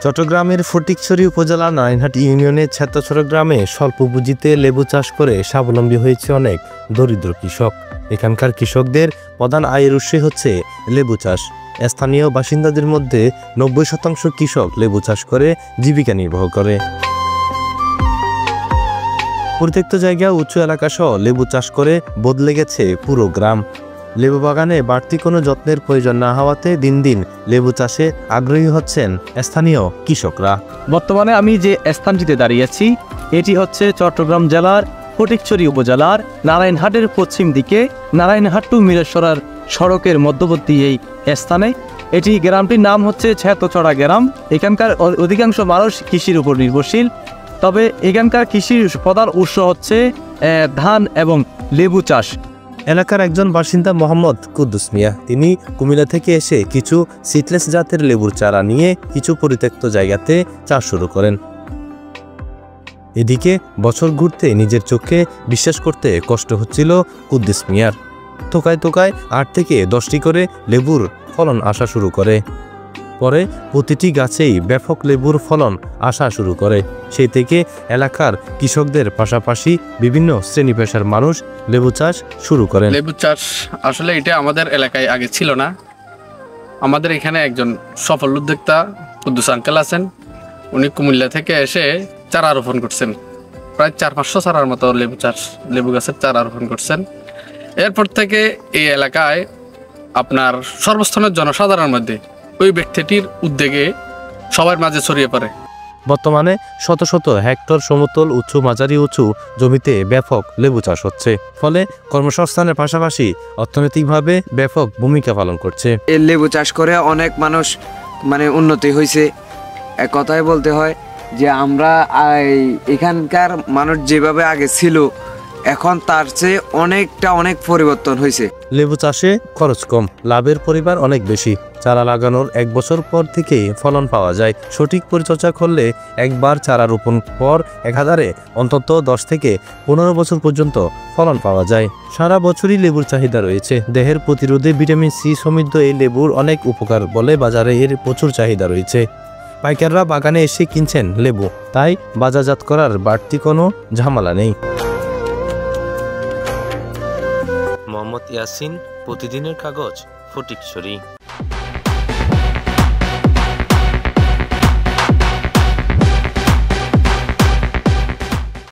চট্টগ্রামের ফটিকছড়ি উপজেলার নারায়ণহাট ইউনিয়নের ছেত্রছড়া গ্রামে স্বল্প পুঁজিতে লেবু চাষ করে স্বাবলম্বী হয়েছে অনেক দরিদ্র কৃষক। এখানকার কৃষকদের প্রধান আয়ের উৎস হচ্ছে লেবু চাষ। স্থানীয় বাসিন্দাদের মধ্যে 90% কৃষক লেবু চাষ করে জীবিকা নির্বাহ করে। পরিত্যক্ত জায়গা, উঁচু এলাকা সহ লেবু চাষ করে বদলে গেছে পুরো গ্রাম। লেবু বাগানে বাড়তি কোনো যত্নের প্রয়োজন না হওয়াতে দিন দিন লেবু চাষে আগ্রহী হচ্ছেন স্থানীয় কৃষকরা। বর্তমানে আমি যে স্থানটিতে দাঁড়িয়েছি এটি হচ্ছে চট্টগ্রাম জেলার ফটিকছড়ি উপজেলার নারায়ণহাটের পশ্চিম দিকে নারায়ণহাট টু মিরেশ্বরার সড়কের মধ্যবর্তী এই স্থানে। এটি গ্রামটির নাম হচ্ছে ছেত্রছড়া গ্রাম। এখানকার অধিকাংশ মানুষ কৃষির উপর নির্ভরশীল। তবে এখানকার কৃষির প্রধান উৎস হচ্ছে ধান এবং লেবু চাষ। এলাকার একজন বাসিন্দা মোহাম্মদ কুদ্দুস মিয়া, তিনি কুমিল্লা থেকে এসে কিছু সিডলেস জাতের লেবুর চারা নিয়ে কিছু পরিত্যক্ত জায়গাতে চাষ শুরু করেন। এদিকে বছর ঘুরতে নিজের চোখে বিশ্বাস করতে কষ্ট হচ্ছিল কুদ্দুস মিয়ার। তোকায় তোকায় 8 থেকে 10টি করে লেবুর ফলন আসা শুরু করে। পরে প্রতিটি গাছেই ব্যাপক লেবুর ফলন আসা শুরু করে। সেই থেকে এলাকার কৃষকদের পাশাপাশি বিভিন্ন শ্রেণী পেশার মানুষ লেবু চাষ শুরু করেন। লেবু চাষ আসলে এটা আমাদের এলাকায় আগে ছিল না। আমাদের এখানে একজন সফল উদ্যোক্তা কুদ্দুস আঙ্কেল আছেন। উনি কুমিল্লা থেকে এসে চারা রোপণ করছেন। প্রায় 400-500 চারার মতো লেবু গাছের চারা রোপণ করছেন। এরপর থেকে এই এলাকায় আপনার সর্বস্তরের জনসাধারণের মধ্যে ওই ব্যক্তিটির উদ্যোগে সবার মাঝে ছড়িয়ে পড়ে। বর্তমানে শত শত হেক্টর সমতল, উঁচু, মাঝারি উঁচু জমিতে ব্যাপক লেবু চাষ হচ্ছে। ফলে কর্মসংস্থানের পাশাপাশি অর্থনৈতিকভাবে ব্যাপক ভূমিকা পালন করছে। এই লেবু চাষ করে অনেক মানুষ উন্নতি হয়েছে। এক কথায় বলতে হয় যে আমরা এখানকার মানুষ যেভাবে আগে ছিল এখন তার চেয়ে অনেক পরিবর্তন হয়েছে। লেবু চাষে খরচ কম, লাভের পরিমাণ অনেক বেশি। চারা লাগানোর 1 বছর পর থেকে ফলন পাওয়া যায়। সঠিক পরিচর্যা করলে একবার চারা রোপণ পর 1000-এ অন্তত 10 থেকে 15 বছর পর্যন্ত ফলন পাওয়া যায়। সারা বছরই লেবুর চাহিদা রয়েছে। দেহের প্রতিরোধে ভিটামিন সি সমৃদ্ধ এই লেবুর অনেক উপকার বলে বাজারে এর প্রচুর চাহিদা রয়েছে। পাইকাররা বাগানে এসে কিনছেন লেবু, তাই বাজারজাত করার বাড়তি কোনো ঝামেলা নেই। মোহাম্মদ ইয়াসিন, প্রতিদিনের কাগজ, ফটিকছড়ি।